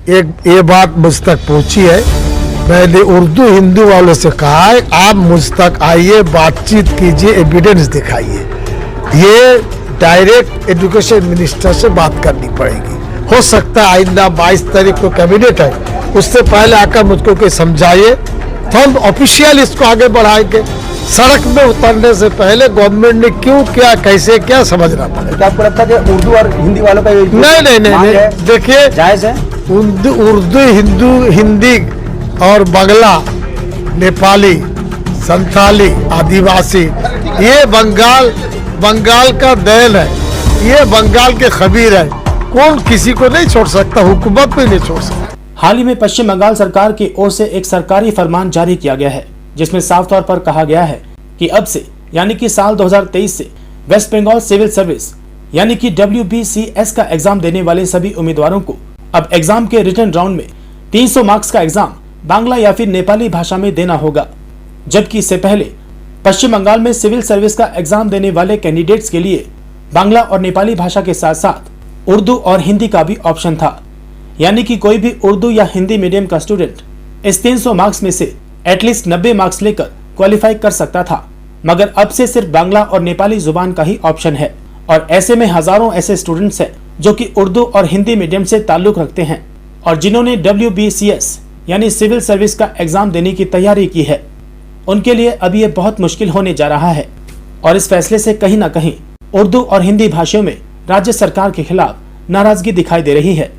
ये बात मुझ तक पहुंची है। मैंने उर्दू हिंदू वालों से कहा है, आप मुझ तक आइए, बातचीत कीजिए, एविडेंस दिखाइए। ये डायरेक्ट एजुकेशन मिनिस्टर से बात करनी पड़ेगी। हो सकता है आइंदा 22 तारीख को कैबिनेट है, उससे पहले आकर मुझको कोई समझाइए तो हम ऑफिशियल इसको आगे बढ़ाएंगे। सड़क में उतरने से पहले गवर्नमेंट ने क्यों क्या, कैसे क्या, समझना पड़ेगा। क्या आपको लगता है कि उर्दू और हिंदी वालों का नहीं, देखिए जायज है? उर्दू हिंदी और बांग्ला, नेपाली, संथाली, आदिवासी, ये बंगाल का देन है, ये बंगाल के खबीर है। कौन किसी को नहीं छोड़ सकता, हुकूमत भी नहीं छोड़ सकता। हाल ही में पश्चिम बंगाल सरकार की ओर से एक सरकारी फरमान जारी किया गया है, जिसमें साफ तौर पर कहा गया है कि अब से यानी कि साल 2023 से वेस्ट बंगाल सिविल सर्विस यानी कि WBCS का एग्जाम देने वाले सभी उम्मीदवारों को अब एग्जाम के रिटन राउंड में 300 मार्क्स का एग्जाम बांग्ला या फिर नेपाली भाषा में देना होगा। जबकि इससे पहले पश्चिम बंगाल में सिविल सर्विस का एग्जाम देने वाले कैंडिडेट्स के लिए बांग्ला और नेपाली भाषा के साथ साथ उर्दू और हिंदी का भी ऑप्शन था, यानी कि कोई भी उर्दू या हिंदी मीडियम का स्टूडेंट इस 300 मार्क्स में से एटलीस्ट 90 मार्क्स लेकर क्वालिफाई कर सकता था। मगर अब से सिर्फ बांग्ला और नेपाली जुबान का ही ऑप्शन है और ऐसे में हजारों ऐसे स्टूडेंट्स हैं जो कि उर्दू और हिंदी मीडियम से ताल्लुक रखते हैं और जिन्होंने WBCS यानी सिविल सर्विस का एग्जाम देने की तैयारी की है। उनके लिए अब ये बहुत मुश्किल होने जा रहा है और इस फैसले से कहीं ना कहीं उर्दू और हिंदी भाषाओं में राज्य सरकार के खिलाफ नाराजगी दिखाई दे रही है।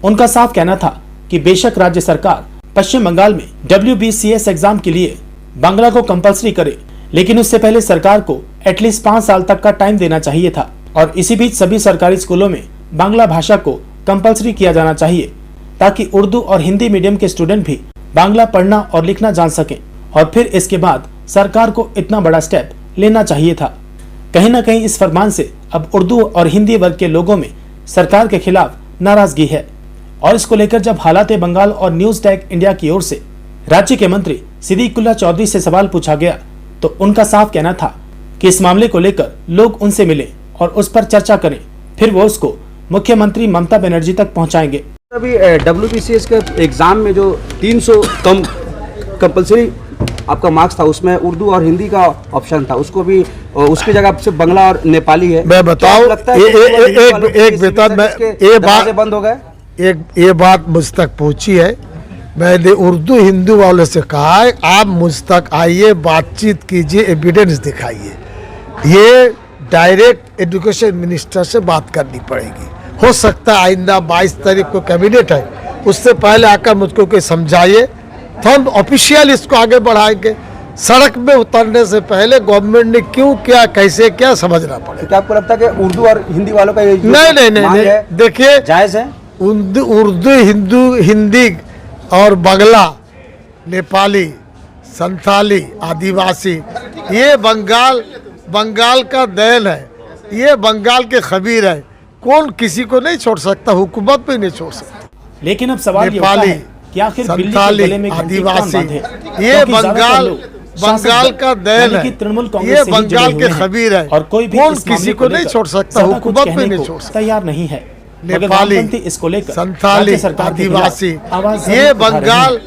उनका साफ कहना था कि बेशक राज्य सरकार पश्चिम बंगाल में WBCS एग्जाम के लिए बांग्ला को कंपलसरी करे, लेकिन उससे पहले सरकार को एटलीस्ट 5 साल तक का टाइम देना चाहिए था और इसी बीच सभी सरकारी स्कूलों में बांग्ला भाषा को कंपलसरी किया जाना चाहिए ताकि उर्दू और हिंदी मीडियम के स्टूडेंट भी बांग्ला पढ़ना और लिखना जान सकें। और फिर इसके बाद सरकार को इतना बड़ा स्टेप लेना चाहिए था। कहीं ना कहीं इस फरमान से अब उर्दू और हिंदी वर्ग के लोगों में सरकार के खिलाफ नाराजगी है और इसको लेकर जब हालात बंगाल और न्यूज टैग इंडिया की ओर से राज्य के मंत्री सिद्दीकुल्ला चौधरी से सवाल पूछा गया तो उनका साफ कहना था कि इस मामले को लेकर लोग उनसे मिले और उस पर चर्चा करें, फिर वो उसको मुख्यमंत्री ममता बनर्जी तक पहुंचाएंगे। अभी WBCS के एग्जाम में जो 300 कम कंपलसरी आपका मार्क्स था, उसमें उर्दू और हिंदी का ऑप्शन था, उसको भी उसकी जगह सिर्फ बांग्ला और नेपाली है। मैं बताऊं, बंद हो गए। ये बात मुझ तक पहुंची है। मैंने उर्दू हिंदू वालों से कहा है, आप मुझ तक आइए, बातचीत कीजिए, एविडेंस दिखाइए। ये डायरेक्ट एजुकेशन मिनिस्टर से बात करनी पड़ेगी। हो सकता है आइंदा 22 तारीख को कैबिनेट है, उससे पहले आकर मुझको कोई समझाइए तो हम ऑफिशियल इसको आगे बढ़ाएंगे। सड़क में उतरने से पहले गवर्नमेंट ने क्यों क्या, कैसे क्या, समझना पड़ेगा। क्या आपको लगता है कि उर्दू और हिंदी वालों का नहीं, देखिए जायज है? उर्दू हिंदी और बांग्ला, नेपाली, संथाली, आदिवासी, ये बंगाल का देन है, ये बंगाल के खबीर है। कौन किसी को नहीं छोड़ सकता, हुकूमत भी नहीं छोड़ सकता। लेकिन अब सवाल ये उठता है कि आखिर संथाली, आदिवासी, ये बंगाल का देन है, ये बंगाल के खबीर है और कोई भी कौन किसी को नहीं छोड़ सकता, हुकूमत भी नहीं छोड़ सकता। तैयार नहीं है। नेपाली, इसको लेकर संथाली, आदिवासी, ये बंगाल